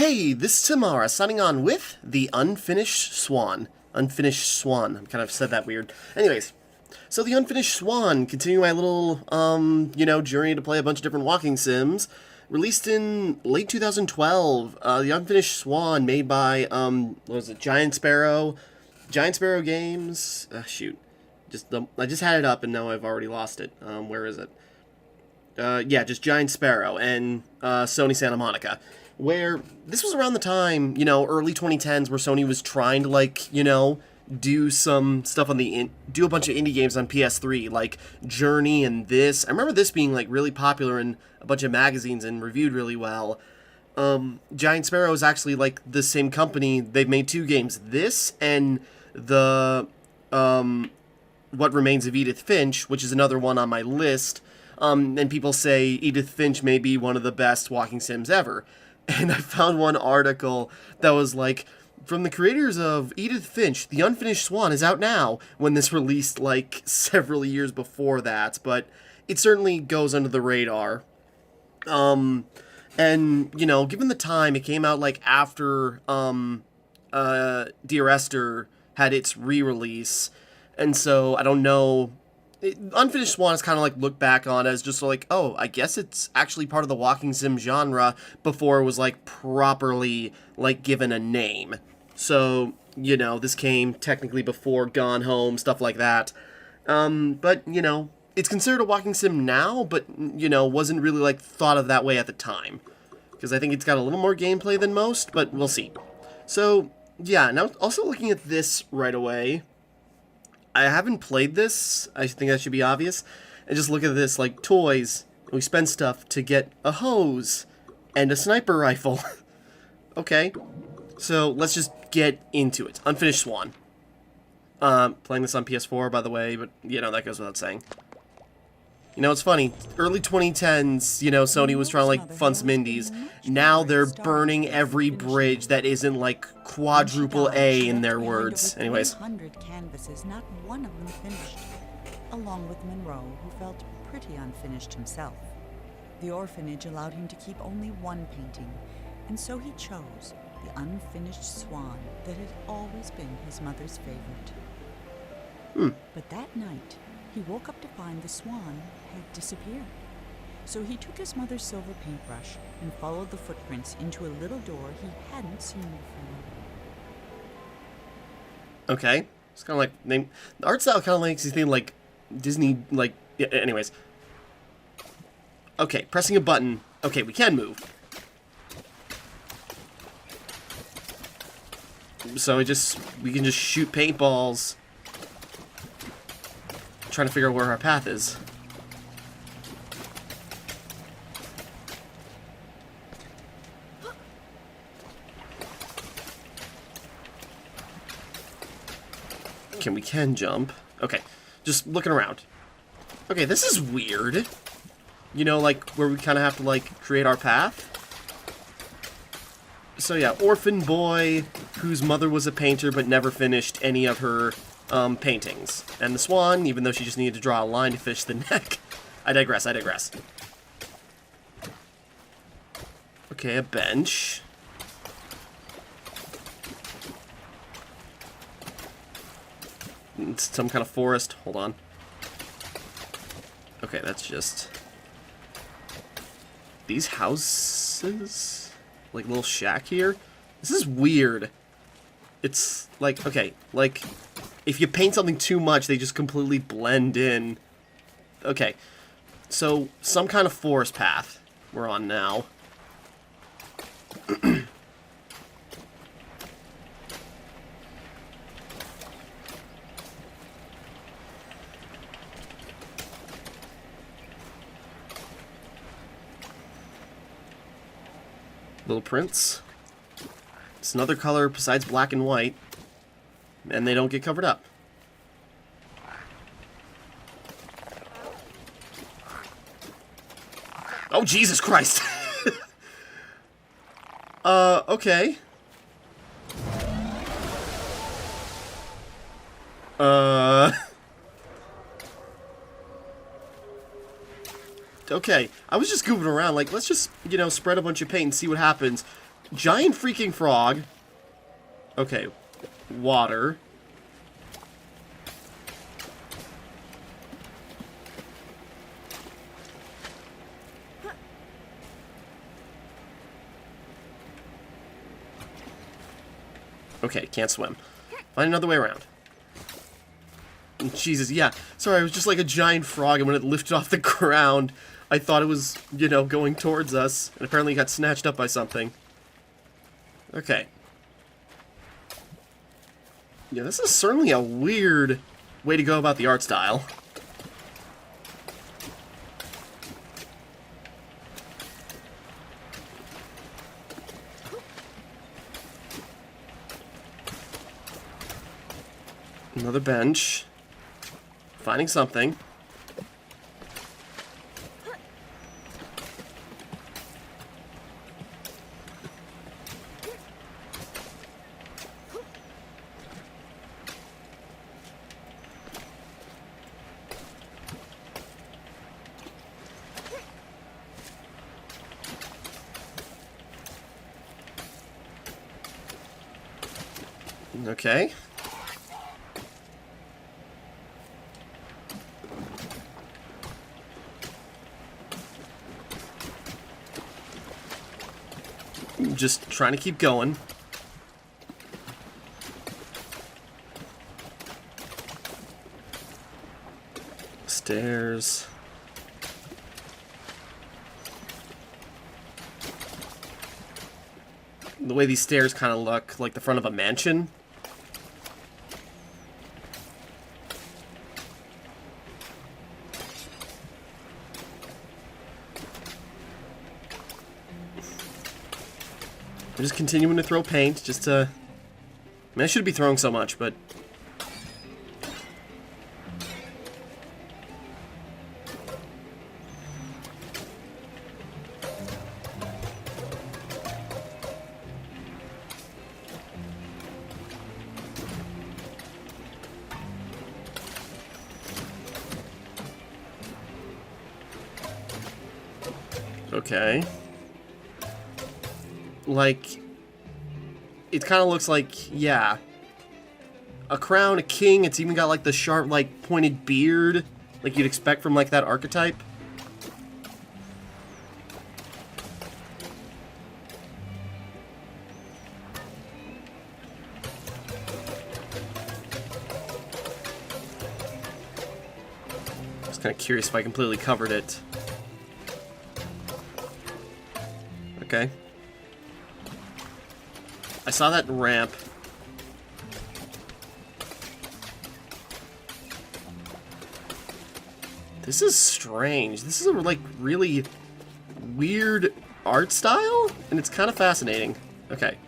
Hey, this is Timmara, signing on with the Unfinished Swan. Unfinished Swan. I kind of said that weird. Anyways, so the Unfinished Swan, continuing my little, journey to play a bunch of different walking sims, released in late 2012. The Unfinished Swan, made by, what was it, Giant Sparrow? Giant Sparrow Games? I just had it up and now I've already lost it. Where is it? Just Giant Sparrow and Sony Santa Monica. Where this was around the time, early 2010s, where Sony was trying to, do some stuff on do a bunch of indie games on PS3, like Journey and this. I remember this being, really popular in a bunch of magazines and reviewed really well. Giant Sparrow is actually, the same company. They've made two games. This and the, What Remains of Edith Finch, which is another one on my list. And people say Edith Finch may be one of the best walking sims ever. And I found one article that was from the creators of Edith Finch, The Unfinished Swan is out now, when this released, several years before that. But it certainly goes under the radar. And, given the time, it came out, after, Dear Esther had its re-release. And so, I don't know... Unfinished Swan is kind of looked back on as just oh, I guess it's actually part of the walking sim genre before it was properly given a name. So, this came technically before Gone Home, stuff like that. But, it's considered a walking sim now, but, wasn't really thought of that way at the time. Because I think it's got a little more gameplay than most, but we'll see. So, yeah, now also looking at this right away, I haven't played this, I think that should be obvious, and just look at this, toys, we spend stuff to get a hose, and a sniper rifle. Okay, so let's just get into it. Unfinished Swan. Playing this on PS4, by the way, but, that goes without saying. It's funny, early 2010s, Sony was trying to fund some indies. Now they're burning every bridge that isn't quadruple A in their words. Anyways. 100 canvases, not one of them finished. Along with Monroe, who felt pretty unfinished himself. The orphanage allowed him to keep only one painting, and so he chose the unfinished swan that had always been his mother's favorite. But that night, he woke up to find the swan had disappeared. So he took his mother's silver paintbrush and followed the footprints into a little door he hadn't seen before. Okay. It's kind of the art style kind of makes you think Disney, yeah, anyways. Okay, pressing a button. Okay, we can move. So we can just shoot paintballs. Trying to figure out where our path is. Okay, we can jump. Okay, just looking around. Okay, this is weird. Where we kind of have to, create our path. So yeah, orphan boy whose mother was a painter but never finished any of her paintings. And the swan, even though she just needed to draw a line to fish the neck. I digress. Okay, a bench. It's some kind of forest. Hold on. Okay, that's just... These houses? Little shack here? This is weird. It's okay, if you paint something too much, they just completely blend in. Okay, so some kind of forest path we're on now. Little prints. It's another color besides black and white. And they don't get covered up. Oh, Jesus Christ! Okay. Okay, I was just goofing around, let's just, spread a bunch of paint and see what happens. Giant freaking frog. Okay. Water. Okay, can't swim. Find another way around. Jesus, yeah. Sorry, it was just like a giant frog, and when it lifted off the ground, I thought it was, you know, going towards us, and apparently it got snatched up by something. Okay. Yeah, this is certainly a weird way to go about the art style. Another bench. Finding something. Okay. Just trying to keep going. Stairs. The way these stairs kind of look like the front of a mansion. I'm just continuing to throw paint, just to... I mean, I shouldn't be throwing so much, but... Okay. Like, it kind of looks like, yeah, a crown, a king. It's even got like the sharp, like, pointed beard, like you'd expect from like that archetype. Just kind of curious if I completely covered it. Okay. I saw that ramp. This is strange. This is a, like, really weird art style, and it's kind of fascinating. Okay.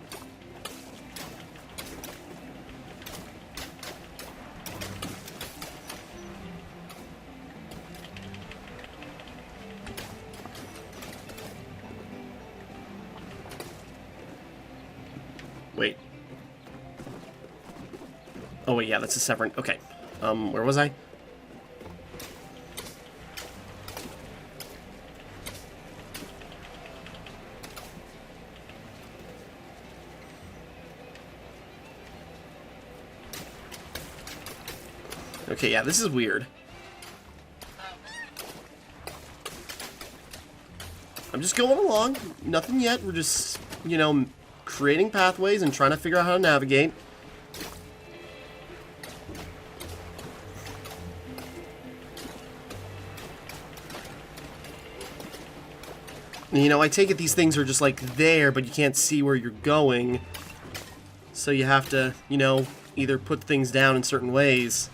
Wait. Oh, wait, yeah, that's a separate... Okay. Where was I? Okay, yeah, this is weird. I'm just going along. Nothing yet. We're just, you know, creating pathways and trying to figure out how to navigate. You know, I take it these things are just like there, but you can't see where you're going. So you have to, you know, either put things down in certain ways.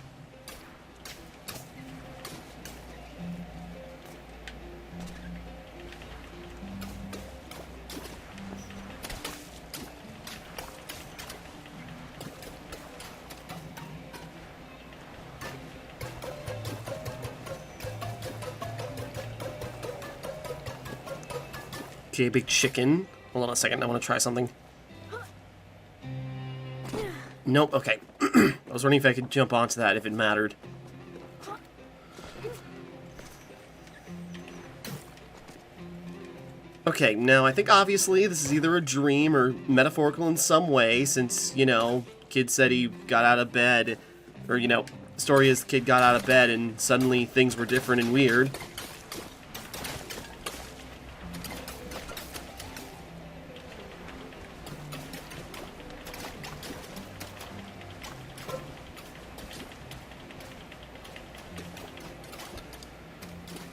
Okay, big chicken. Hold on a second, I want to try something. Nope, okay. I was wondering if I could jump onto that if it mattered. Okay, now I think obviously this is either a dream or metaphorical in some way, since, you know, kid said he got out of bed, or, you know, story is the kid got out of bed and suddenly things were different and weird.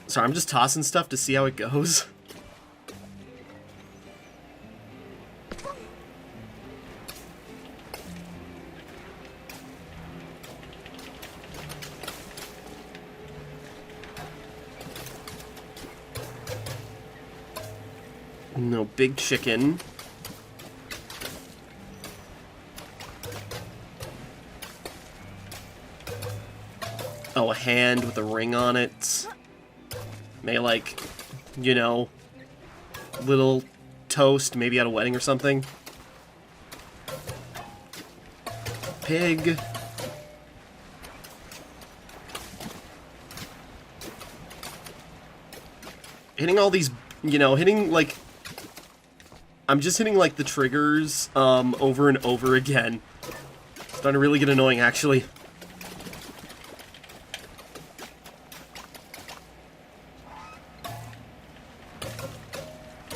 Sorry, I'm just tossing stuff to see how it goes. No big chicken. Oh, a hand with a ring on it. Maybe like, you know, little toast, maybe at a wedding or something. Pig. Hitting all these, you know, hitting like... I'm just hitting like the triggers over and over again. It's starting to really get annoying, actually.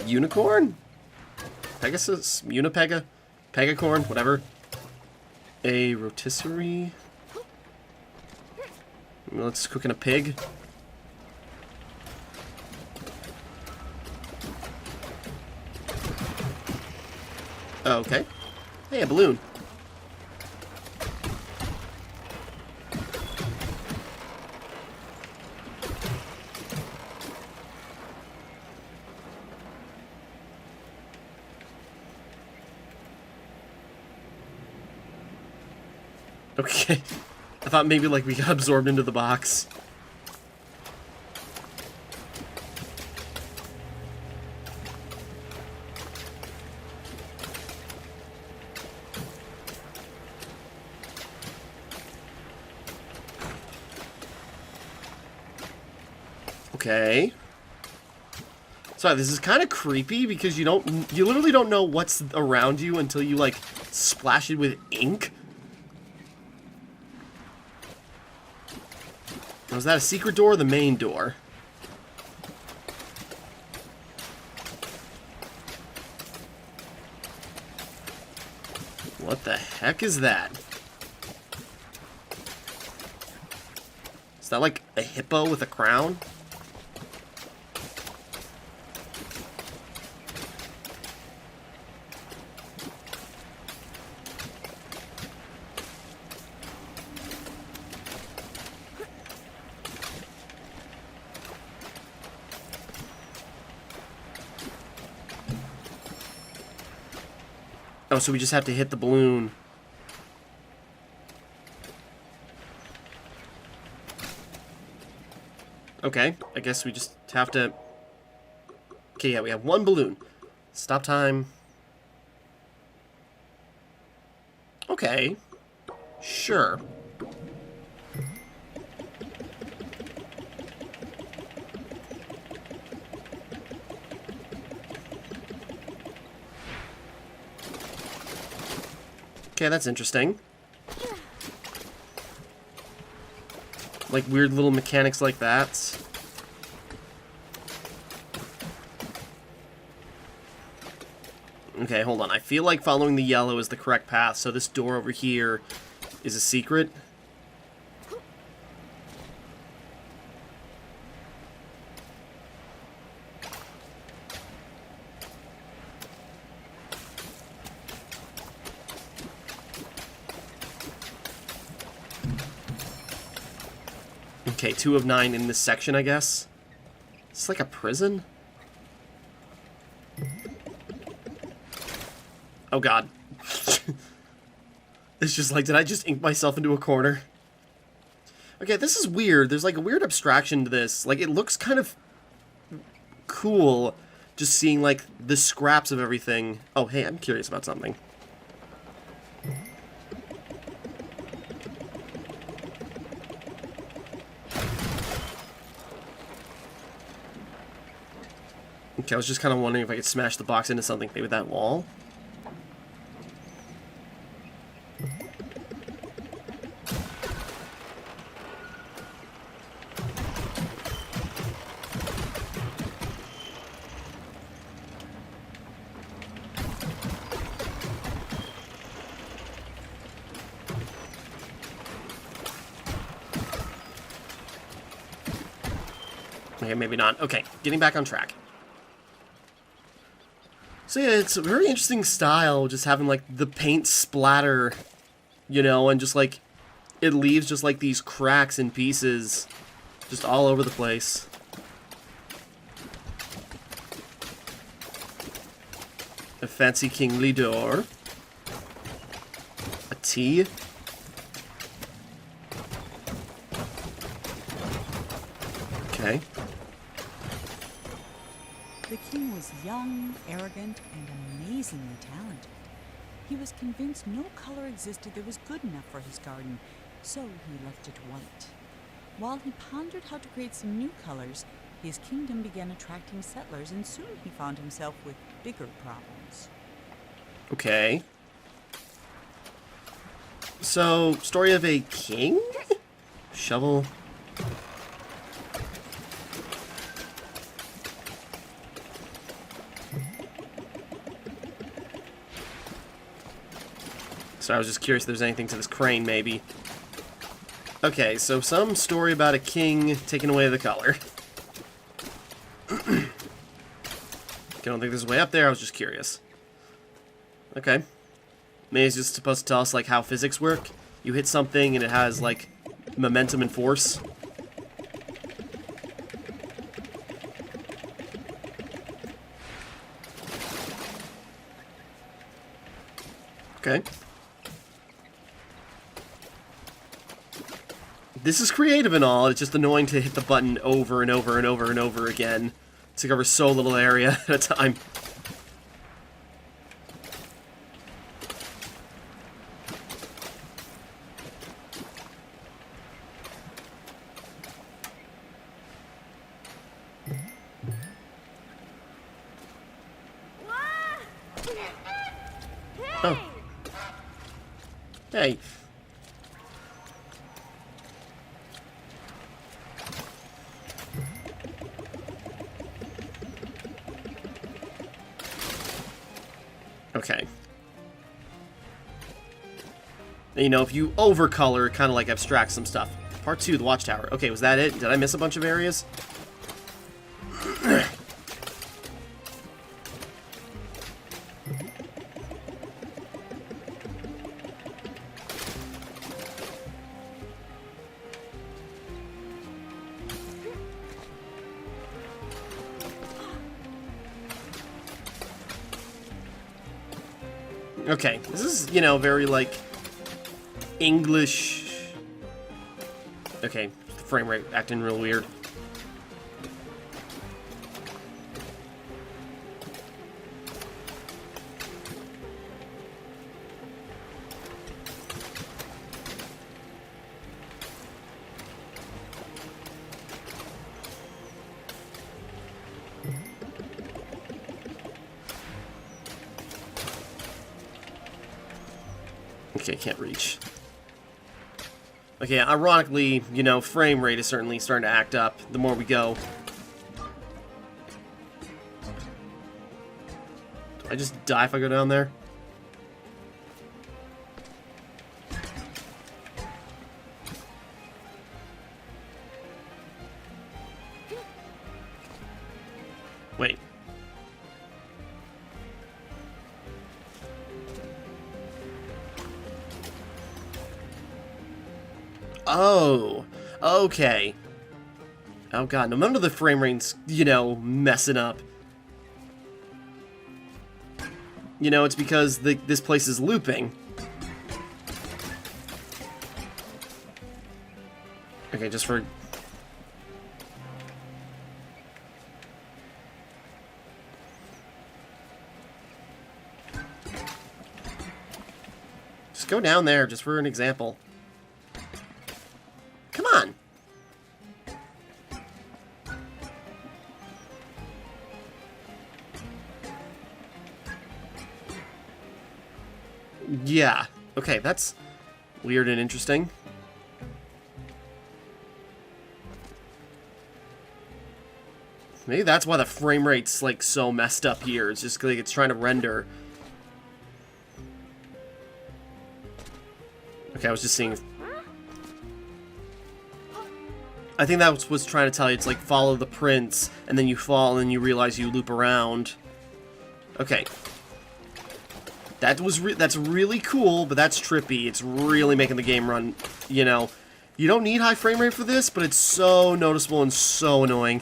Unicorn? Pegasus? Unipega? Pegacorn? Whatever. A rotisserie? Let's cook in a pig. Oh, okay. Hey, a balloon. Okay. I thought maybe, like, we got absorbed into the box. Okay. Sorry, this is kind of creepy because you literally don't know what's around you until you, like, splash it with ink. Was that a secret door or the main door? What the heck is that? Is that like a hippo with a crown? Oh, so we just have to hit the balloon. Okay, I guess we just have to... Okay, yeah, we have one balloon. Stop time. Okay. Sure. Okay, that's interesting. Like weird little mechanics like that. Okay, hold on. I feel like following the yellow is the correct path, so this door over here is a secret. Okay, 2 of 9 in this section, I guess. It's like a prison? Oh god. It's just like, did I just ink myself into a corner? Okay, this is weird. There's like a weird abstraction to this. Like, it looks kind of cool just seeing like the scraps of everything. Oh, hey, I'm curious about something. Okay, I was just kind of wondering if I could smash the box into something, maybe that wall. Okay, maybe not. Okay, getting back on track. So yeah, it's a very interesting style, just having like the paint splatter, you know, and just like it leaves just like these cracks and pieces just all over the place. A fancy kingly door. A tea. Okay. The king was young, arrogant, and amazingly talented. He was convinced no color existed that was good enough for his garden, so he left it white. While he pondered how to create some new colors, his kingdom began attracting settlers, and soon he found himself with bigger problems. Okay. So, story of a king? Shovel. So I was just curious if there's anything to this crane, maybe. Okay, so some story about a king taking away the color. I don't think there's a way up there, I was just curious. Okay. Maybe it's just supposed to tell us, like, how physics work. You hit something and it has, like, momentum and force. Okay. This is creative and all, it's just annoying to hit the button over and over and over and over again to cover so little area at a time. Oh. Hey. Okay. You know, if you overcolor, it kind of like abstracts some stuff. Part 2, the watchtower. Okay, was that it? Did I miss a bunch of areas? Okay, this is, you know, very, like, English... Okay, the frame rate acting real weird. Okay, can't reach. Okay, ironically, you know, frame rate is certainly starting to act up the more we go. Do I just die if I go down there? Wait. Oh, okay. Oh god, no wonder the frame rate's, you know, messing up. You know, it's because this place is looping. Okay, just for... Just go down there, just for an example. Come on! Yeah. Okay, that's weird and interesting. Maybe that's why the frame rate's like so messed up here. It's just like it's trying to render. Okay, I was just seeing. I think that was trying to tell you. It's like follow the prints, and then you fall, and then you realize you loop around. Okay. That's really cool, but that's trippy. It's really making the game run, you know. You don't need high frame rate for this, but it's so noticeable and so annoying.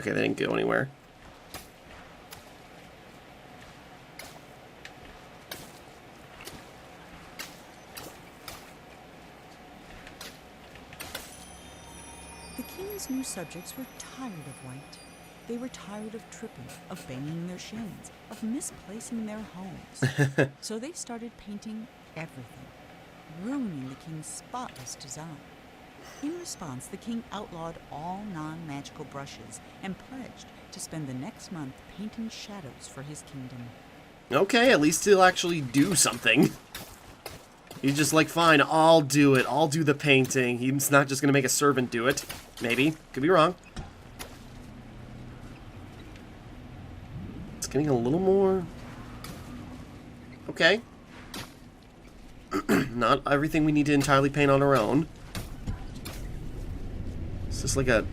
Okay, they didn't go anywhere. The king's new subjects were tired of white. They were tired of tripping, of banging their shins, of misplacing their homes. So they started painting everything, ruining the king's spotless design. In response, the king outlawed all non-magical brushes and pledged to spend the next month painting shadows for his kingdom. Okay, at least he'll actually do something. He's just like, fine, I'll do it. I'll do the painting. He's not just gonna make a servant do it. Maybe. Could be wrong. It's getting a little more... Okay. Not everything we need to entirely paint on our own. It's just like a...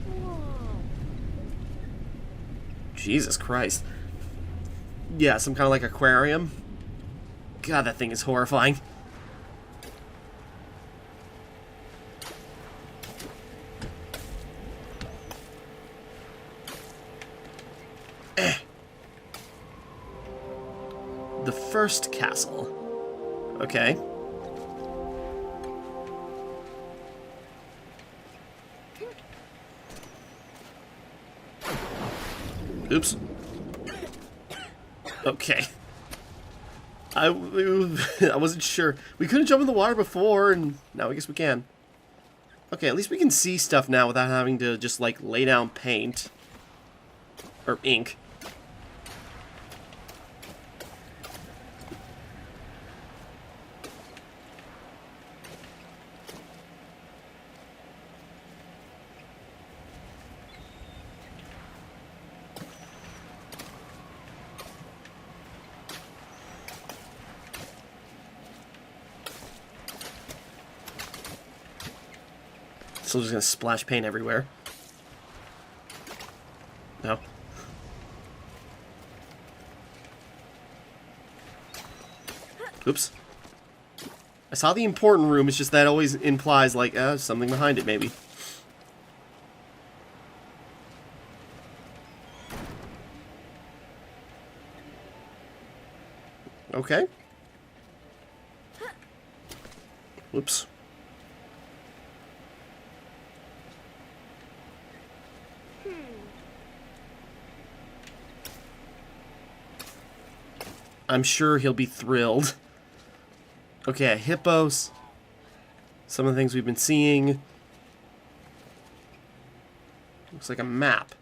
Jesus Christ. Yeah, some kind of like aquarium. God, that thing is horrifying. The first castle. Okay. Oops. Okay. I wasn't sure. We couldn't jump in the water before, and now I guess we can. Okay, at least we can see stuff now without having to just, like, lay down paint. Or ink. So just gonna splash paint everywhere. No. Oops. I saw the important room, it's just that always implies, like, something behind it, maybe. Okay. Whoops. I'm sure he'll be thrilled. Okay, hippos. Some of the things we've been seeing. Looks like a map.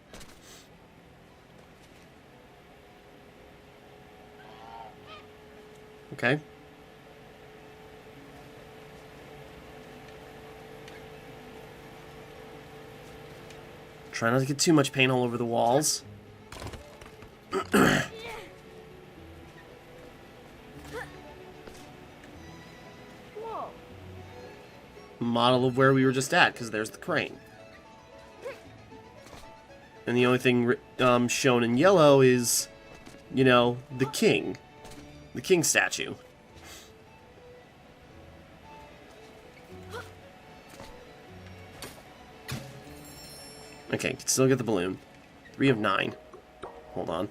Okay. Try not to get too much paint all over the walls. Model of where we were just at, because there's the crane. And the only thing shown in yellow is, you know, the king. The king statue. Okay, can still get the balloon. 3 of 9. Hold on.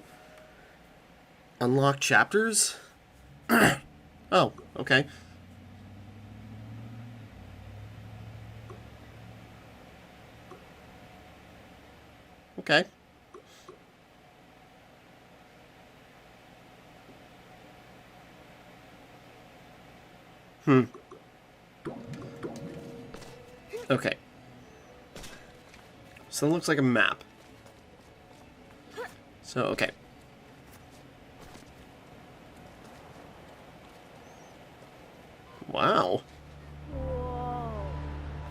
Unlock chapters? Oh, okay. Okay. Okay. So it looks like a map. So, okay. Wow. Whoa.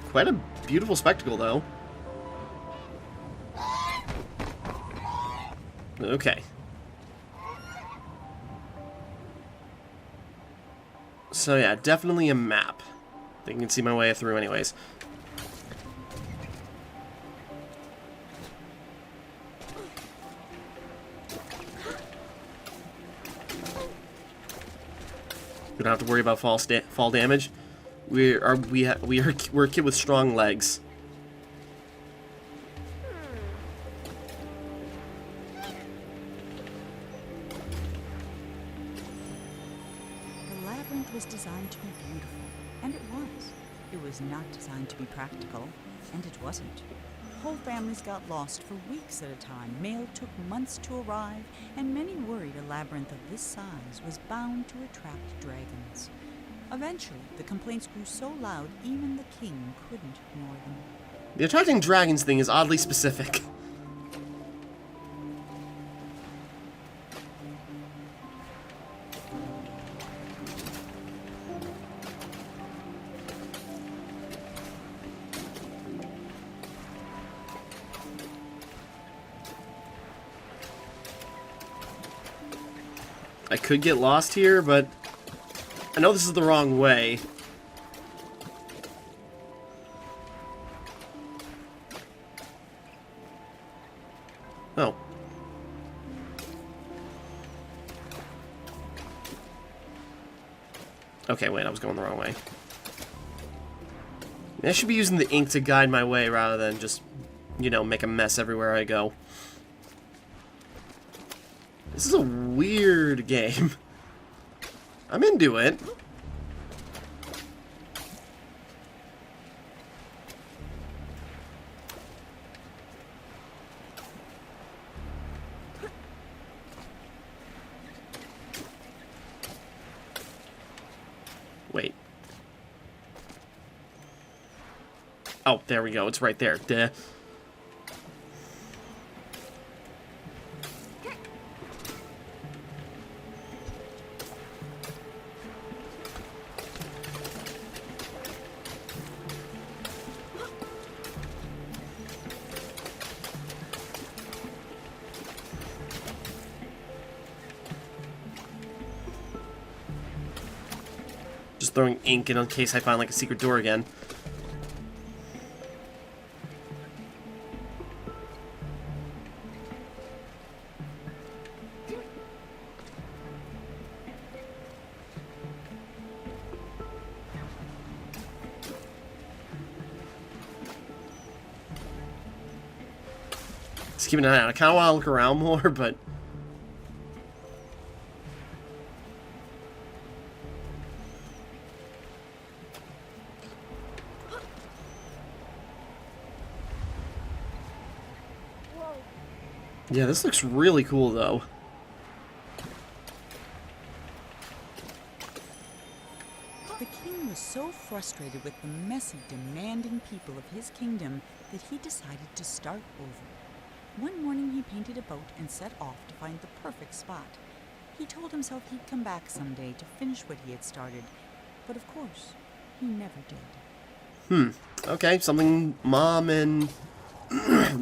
Quite a beautiful spectacle, though. Okay. So yeah, definitely a map. I think I can see my way through anyways. We don't have to worry about fall damage. We're a kid with strong legs. The labyrinth was designed to be beautiful, and it was. It was not designed to be practical, and it wasn't. Whole families got lost for weeks at a time. Mail took months to arrive, and many worried a labyrinth of this size was bound to attract dragons. Eventually, the complaints grew so loud even the king couldn't ignore them. The attracting dragons thing is oddly specific. I could get lost here, but I know this is the wrong way. Oh. Okay, wait, I was going the wrong way. I should be using the ink to guide my way rather than just, you know, make a mess everywhere I go. This is a weird game. I'm into it. Wait. Oh, there we go. It's right there. Duh. Just throwing ink in case I find like a secret door again. Just keeping an eye out. I kind of want to look around more, but Whoa. yeah, this looks really cool, though. The king was so frustrated with the messy, demanding people of his kingdom that he decided to start over. One morning he painted a boat and set off to find the perfect spot. He told himself he'd come back someday to finish what he had started, but of course, he never did. Okay, something Mom and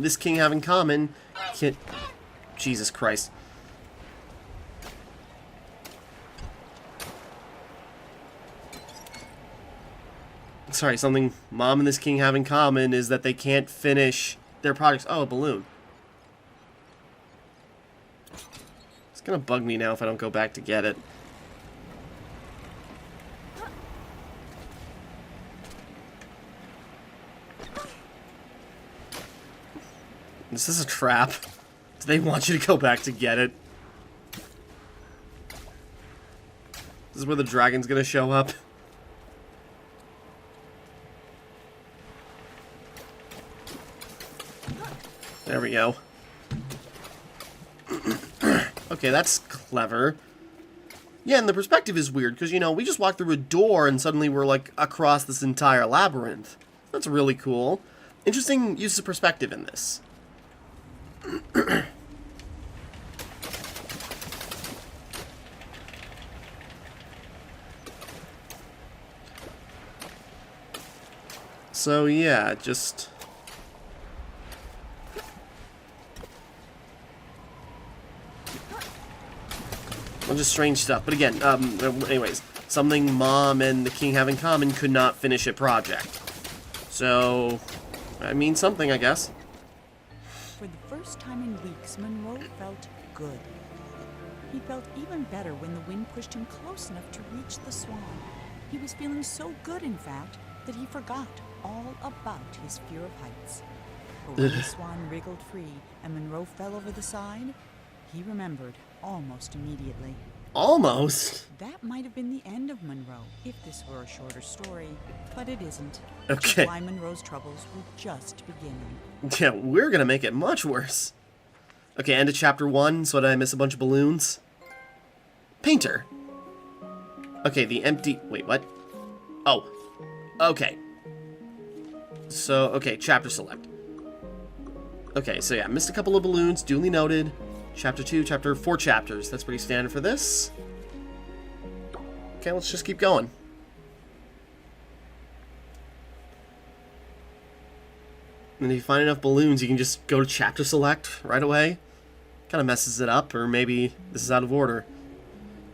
this king have in common. Can't... Jesus Christ. Sorry, something Mom and this king have in common is that they can't finish their projects. Oh, a balloon. It's gonna bug me now if I don't go back to get it. Is this a trap? Do they want you to go back to get it? This is where the dragon's gonna show up. There we go. Okay, that's clever. Yeah, and the perspective is weird, because, you know, we just walked through a door and suddenly we're, like, across this entire labyrinth. That's really cool. Interesting use of perspective in this. So yeah, just... well, just strange stuff. But again, anyways, something Mom and the King have in common: could not finish a project. So, I mean something, I guess. For the first time in weeks, Monroe felt good. He felt even better when the wind pushed him close enough to reach the Swan. He was feeling so good, in fact, that he forgot all about his fear of heights. But when the Swan wriggled free and Monroe fell over the side, he remembered almost immediately. Almost? That might have been the end of Monroe, if this were a shorter story, but it isn't. Okay. Which is why Monroe's troubles were just beginning. Yeah, we're gonna make it much worse. Okay, end of chapter 1, so did I miss a bunch of balloons? Painter. Okay, the empty... wait, what? Oh. Okay. So, okay, chapter select. Okay, so yeah, missed a couple of balloons, duly noted. Chapter 2, chapter 4 chapters. That's pretty standard for this. Okay, let's just keep going. And if you find enough balloons, you can just go to chapter select right away. Kind of messes it up, or maybe this is out of order.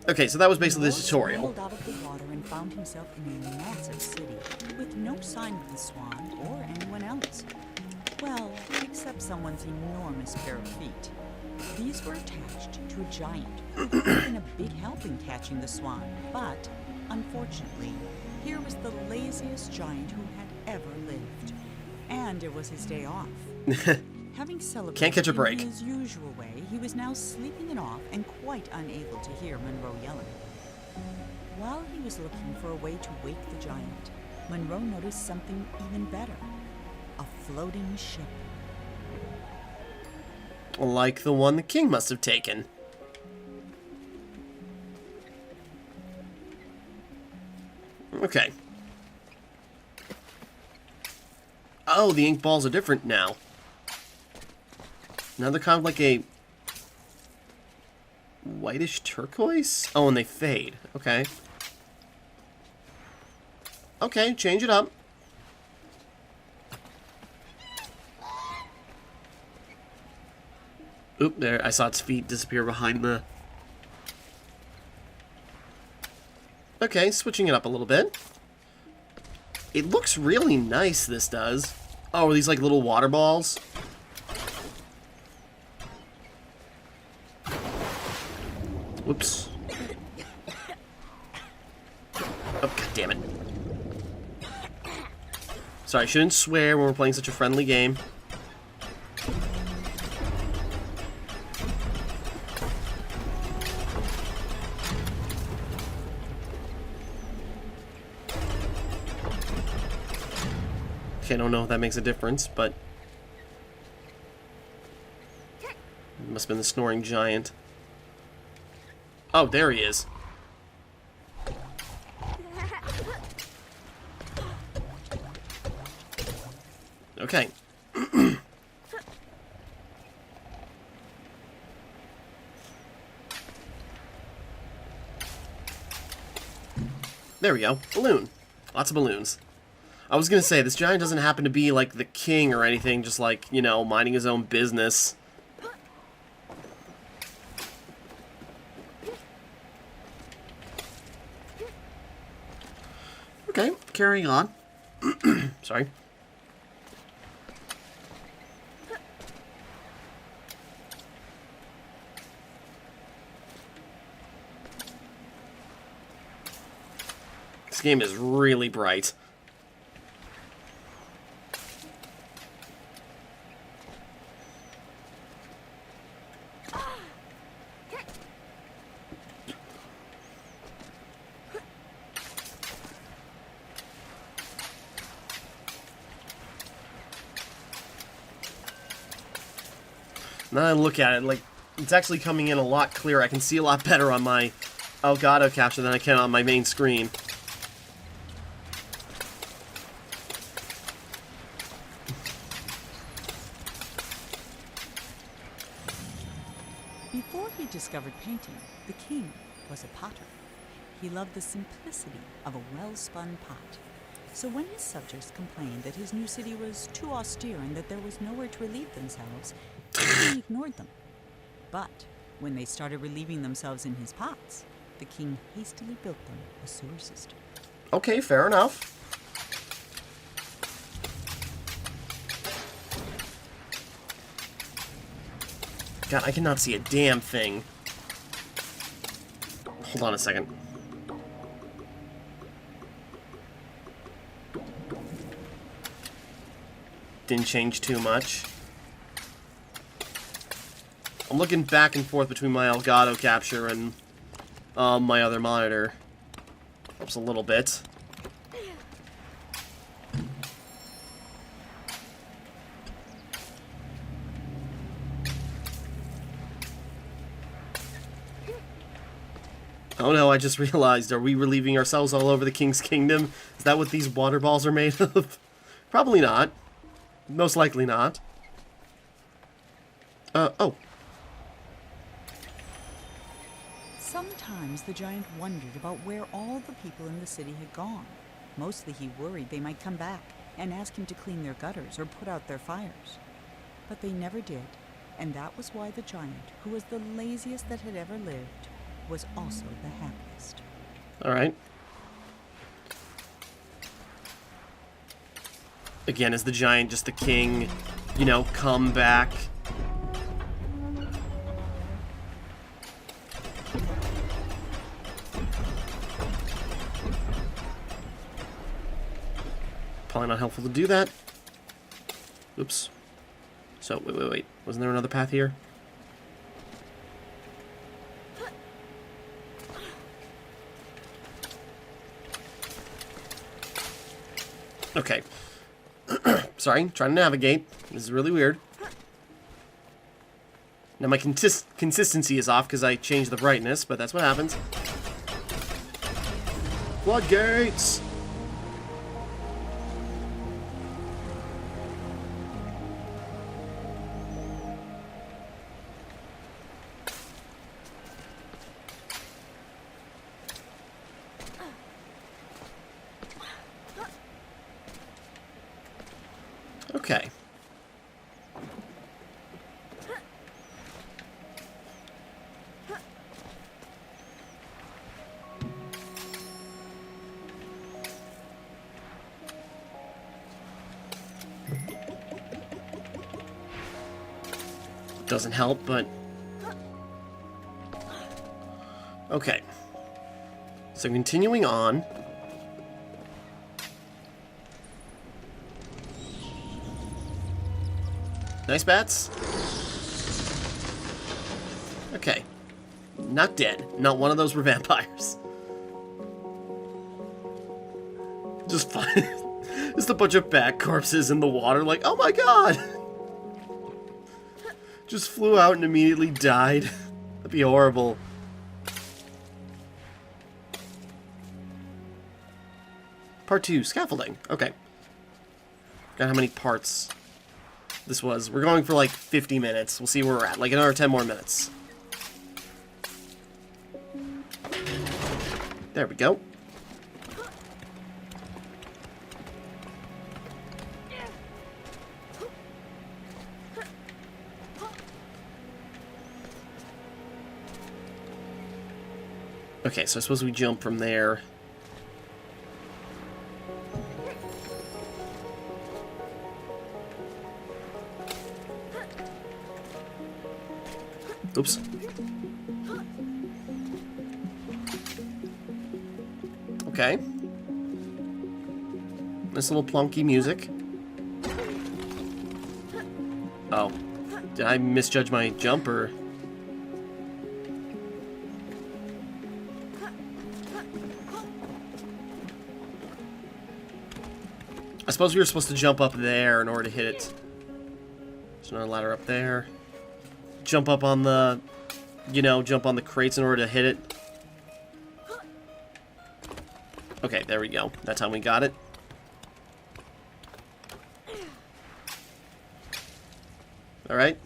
Okay, so that was basically the tutorial. He out of the water and found himself in a massive city with no sign of the Swan or anyone else. Well, except someone's enormous pair of feet. These were attached to a giant who had been a big help in catching the Swan, but unfortunately, here was the laziest giant who had ever lived. And it was his day off. Having celebrated Can't catch a break. in his usual way, he was now sleeping it off and quite unable to hear Monroe yelling. While he was looking for a way to wake the giant, Monroe noticed something even better. A floating ship. Like the one the king must have taken. Okay. Oh, the ink balls are different now. Now they're kind of like a whitish turquoise? Oh, and they fade. Okay. Okay, change it up. Oop, there, I saw its feet disappear behind the... Okay, switching it up a little bit. It looks really nice, this does. Oh, are these like little water balls? Whoops. Oh, god damn it. Sorry, I shouldn't swear when we're playing such a friendly game. Okay, I don't know if that makes a difference, but... it must have been the snoring giant. Oh, there he is. Okay. There we go. Balloon. Lots of balloons. I was gonna say, this giant doesn't happen to be like the king or anything, just like, you know, minding his own business. Okay, carrying on. Sorry. This game is really bright. Now I look at it, like, it's actually coming in a lot clearer. I can see a lot better on my Elgato capture than I can on my main screen. Before he discovered painting, the king was a potter. He loved the simplicity of a well-spun pot. So when his subjects complained that his new city was too austere and that there was nowhere to relieve themselves, he ignored them. But when they started relieving themselves in his pots, the king hastily built them a sewer system. Okay, fair enough. God, I cannot see a damn thing. Hold on a second. Didn't change too much. I'm looking back and forth between my Elgato capture and my other monitor. Helps a little bit. Oh no, I just realized, are we relieving ourselves all over the King's Kingdom? Is that what these water balls are made of? Probably not. Most likely not. Oh. Sometimes the giant wondered about where all the people in the city had gone. Mostly he worried they might come back and ask him to clean their gutters or put out their fires. But they never did, and that was why the giant, who was the laziest that had ever lived, was also the happiest. Alright. Again, is the giant just the king, you know, come back? Probably not helpful to do that. Oops. So, wait. Wasn't there another path here? Okay. Sorry, trying to navigate. This is really weird. Now my consistency is off because I changed the brightness, but that's what happens. Floodgates! Okay. Doesn't help, but... Okay. So continuing on... Nice bats. Okay. Not dead. Not one of those were vampires. Just fine. Just a bunch of bat corpses in the water, like, oh my god! Just flew out and immediately died. That'd be horrible. Part 2, scaffolding. Okay. Got how many parts this was. We're going for like 50 minutes. We'll see where we're at. Like another 10 more minutes. There we go. Okay, so I suppose we jump from there. Oops. Okay. Nice little plunky music. Oh. Did I misjudge my jump, or... I suppose we were supposed to jump up there in order to hit it. There's another ladder up there. Jump up on the... You know, jump on the crates in order to hit it. Okay, there we go. That's how we got it. Alright.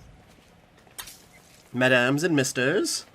Mesdames and misters.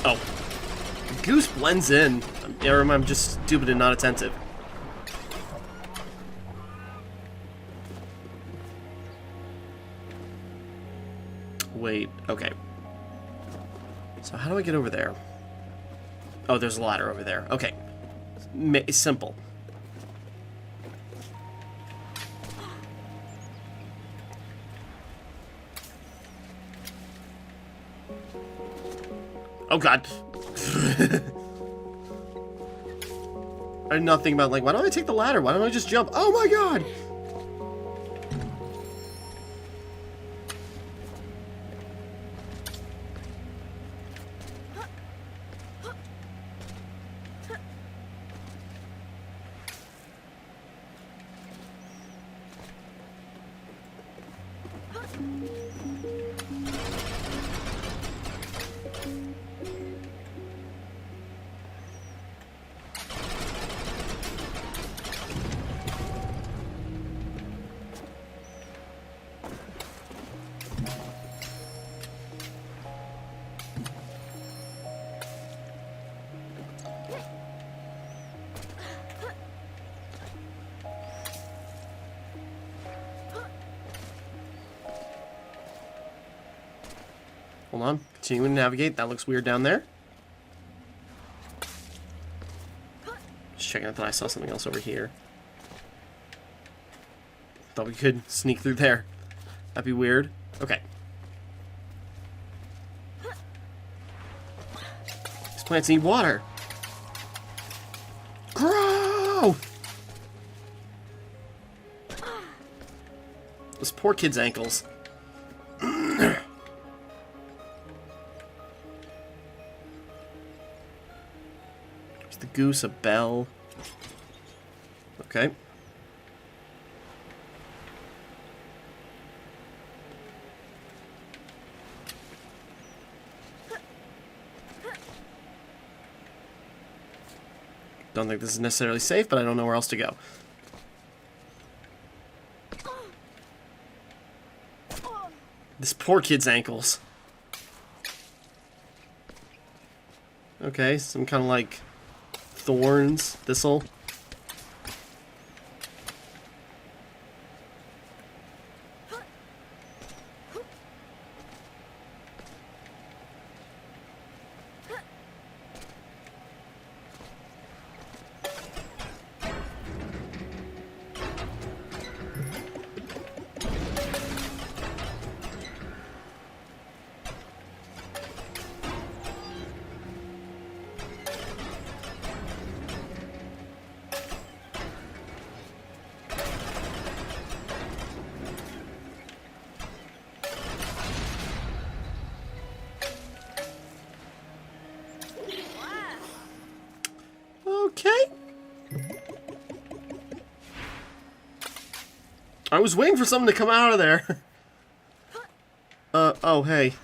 Oh. Goose blends in. Or I'm just stupid and not attentive. Wait, okay. So how do I get over there? Oh, there's a ladder over there. Okay. Simple. Oh god. I did not think about, like, why don't I take the ladder? Why don't I just jump? Oh my god! Hold on. Continuing to navigate. That looks weird down there. Just checking. I thought I saw something else over here. Thought we could sneak through there. That'd be weird. Okay. These plants need water. Grow! Those poor kid's ankles. The goose, a bell. Okay. Don't think this is necessarily safe, but I don't know where else to go. This poor kid's ankles. Okay, some kind of like thorns, thistle. Okay. I was waiting for something to come out of there. Oh, hey.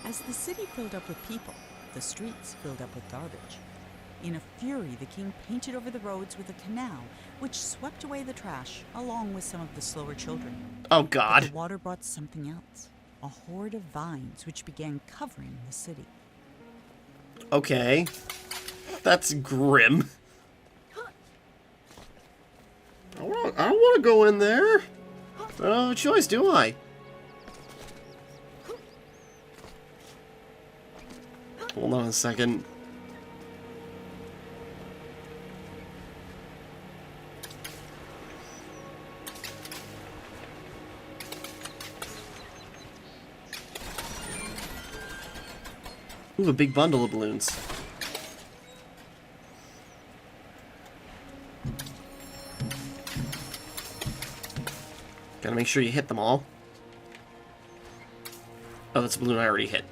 As the city filled up with people, the streets filled up with garbage. In a fury, the king painted over the roads with a canal, which swept away the trash, along with some of the slower children. Oh, But God. the water brought something else, a horde of vines which began covering the city. Okay. That's grim. I don't want to go in there. I don't have a choice, do I? Hold on a second. Ooh, a big bundle of balloons. Gotta make sure you hit them all. Oh, that's a balloon I already hit.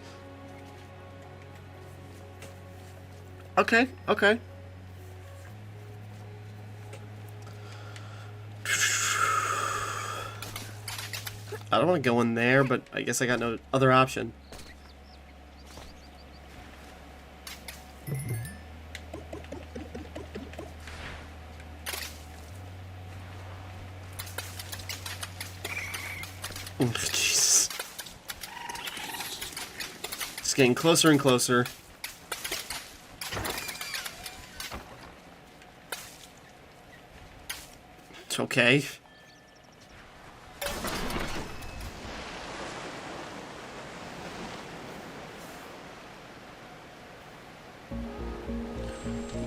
Okay, okay. I don't want to go in there, but I guess I got no other option. Oh, Jesus. getting closer and closer. It's okay.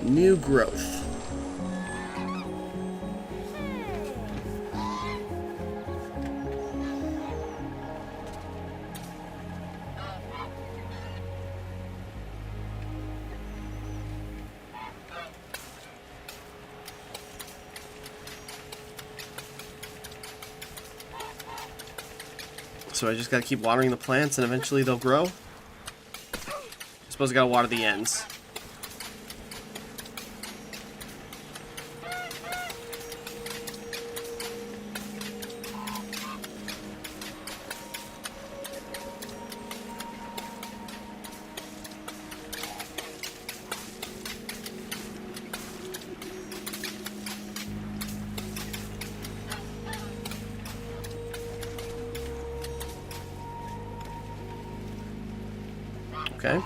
New growth. So I just gotta keep watering the plants and eventually they'll grow. I suppose I gotta water the ends. Okay.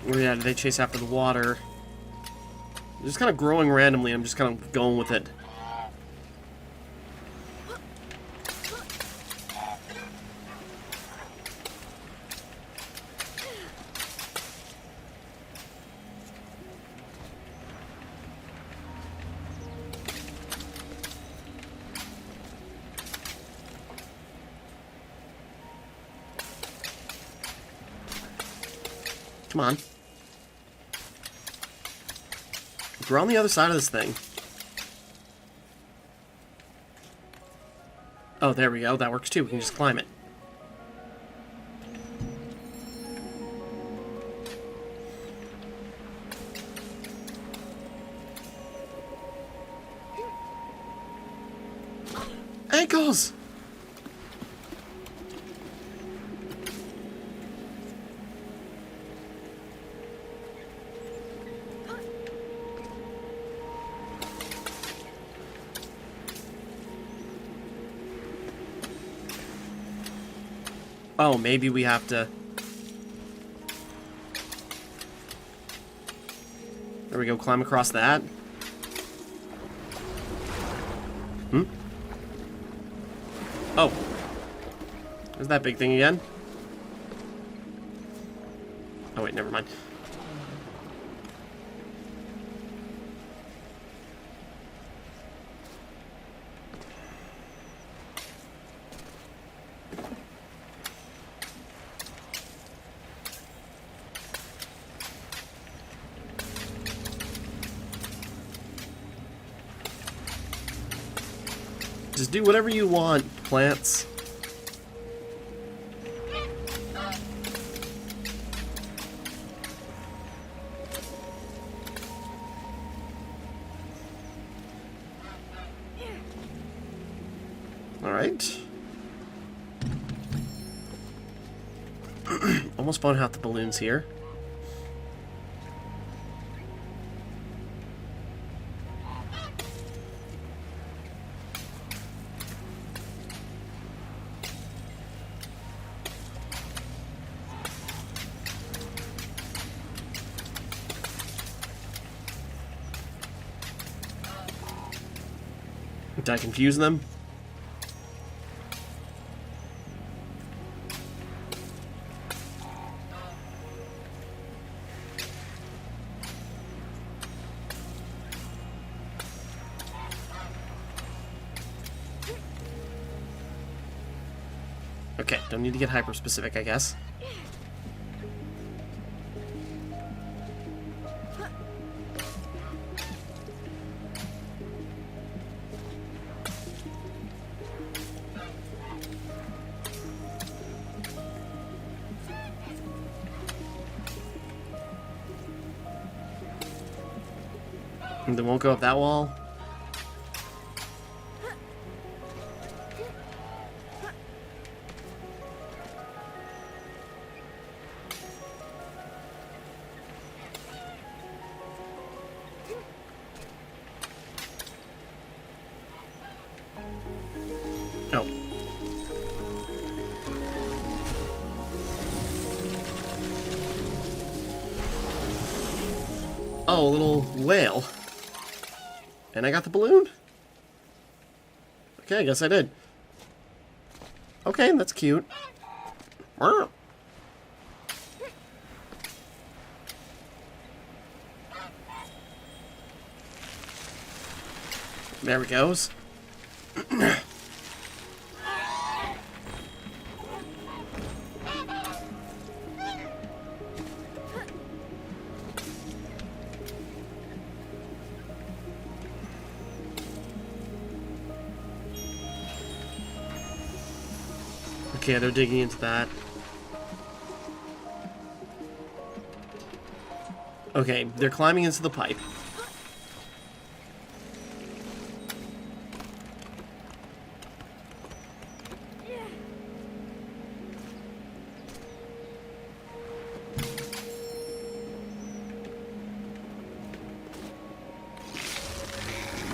Oh yeah, they chase after the water. They're just kind of growing randomly. I'm just kind of going with it. Come on. We're on the other side of this thing. Oh, there we go. That works too. We can just climb it. Ankles! Oh, maybe we have to... There we go, climb across that. Hmm? Oh. There's that big thing again. Oh wait, never mind. Just do whatever you want, plants. Alright. Almost blown out the balloons here. Did I confuse them? Okay, don't need to get hyper-specific, I guess. And they won't go up that wall? Oh. Oh, a little whale. And I got the balloon? Okay, I guess I did. Okay, that's cute. There it goes. Okay, they're digging into that. Okay, they're climbing into the pipe.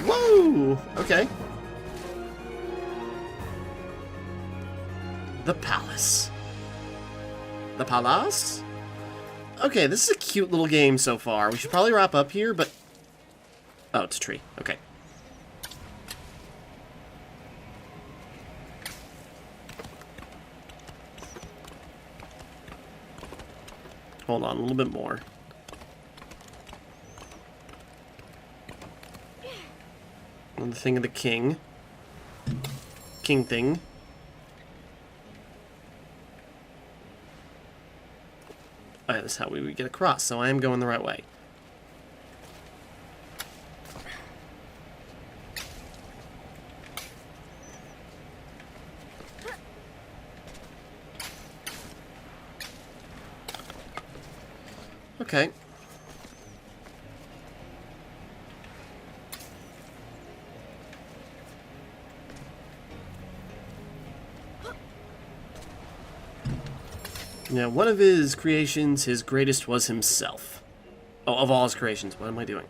Whoa! Okay. The palace. The palace? Okay, this is a cute little game so far. We should probably wrap up here, but... Oh, it's a tree. Okay. Hold on, a little bit more. And the thing of the king. King thing. Alright, this is how we would get across, so I am going the right way. Okay. Yeah, one of his creations, his greatest was himself. Oh, of all his creations, what am I doing?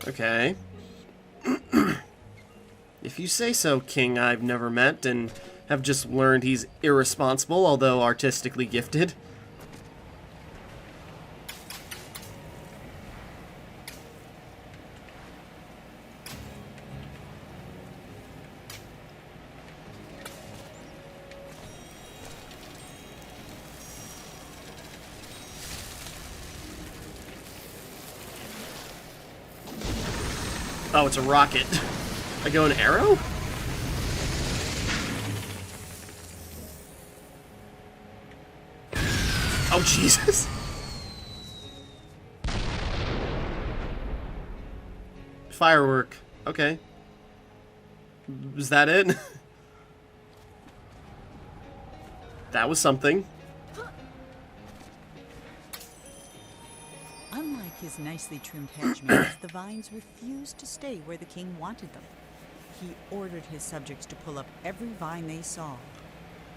Okay. If you say so, King I've never met, and have just learned he's irresponsible, although artistically gifted. Oh, it's a rocket. I go an arrow? Oh, Jesus. Firework. Okay. Was that it? That was something. Unlike his nicely trimmed hedgerows, the vines refused to stay where the king wanted them. He ordered his subjects to pull up every vine they saw.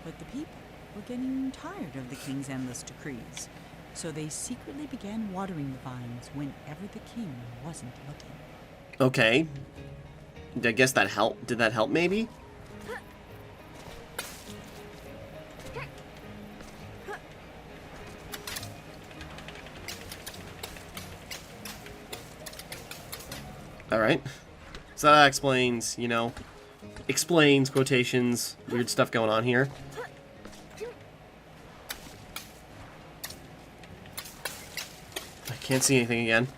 But the people were getting tired of the king's endless decrees, so they secretly began watering the vines whenever the king wasn't looking. Okay. I guess that helped. Did that help, maybe? Alright. So that explains, you know, explains, quotations, weird stuff going on here. I can't see anything again.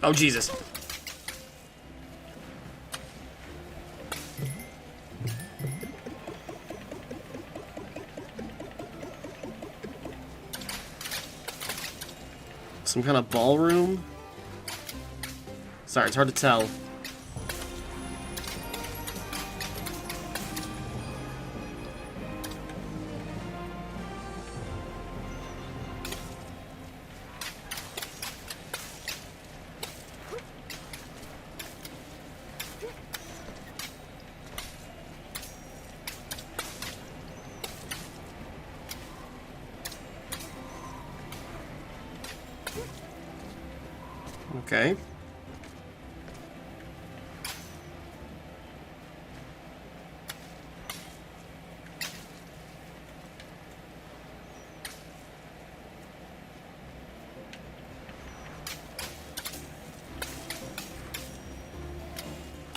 Oh, Jesus. Some kind of ballroom? Sorry, it's hard to tell. Okay.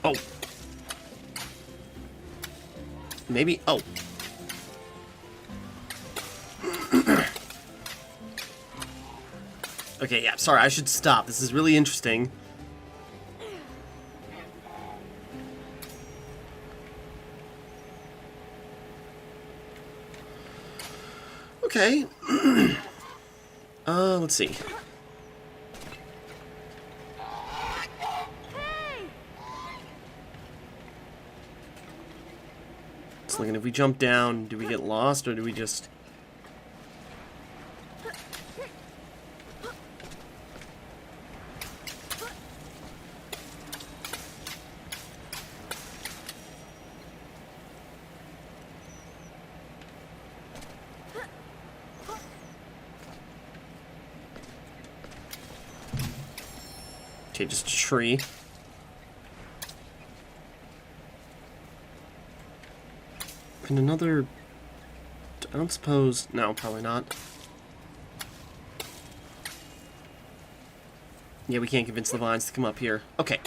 Oh. Maybe. Oh. Okay, yeah, sorry, I should stop. This is really interesting. Okay. Let's see. Just looking, if we jump down, do we get lost, or do we just... Okay, just a tree. And another... I don't suppose... No, probably not. Yeah, we can't convince the vines to come up here. Okay,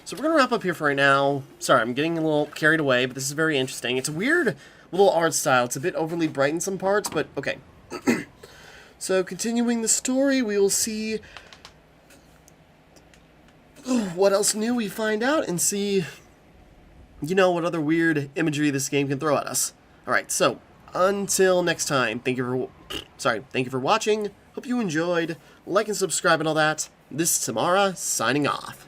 so we're going to wrap up here for right now. Sorry, I'm getting a little carried away, but this is very interesting. It's a weird little art style. It's a bit overly bright in some parts, but okay. So, continuing the story, we will see what else new we find out and see, you know, what other weird imagery this game can throw at us. Alright, so, until next time, thank you for watching, hope you enjoyed, like and subscribe and all that. This is Timmara, signing off.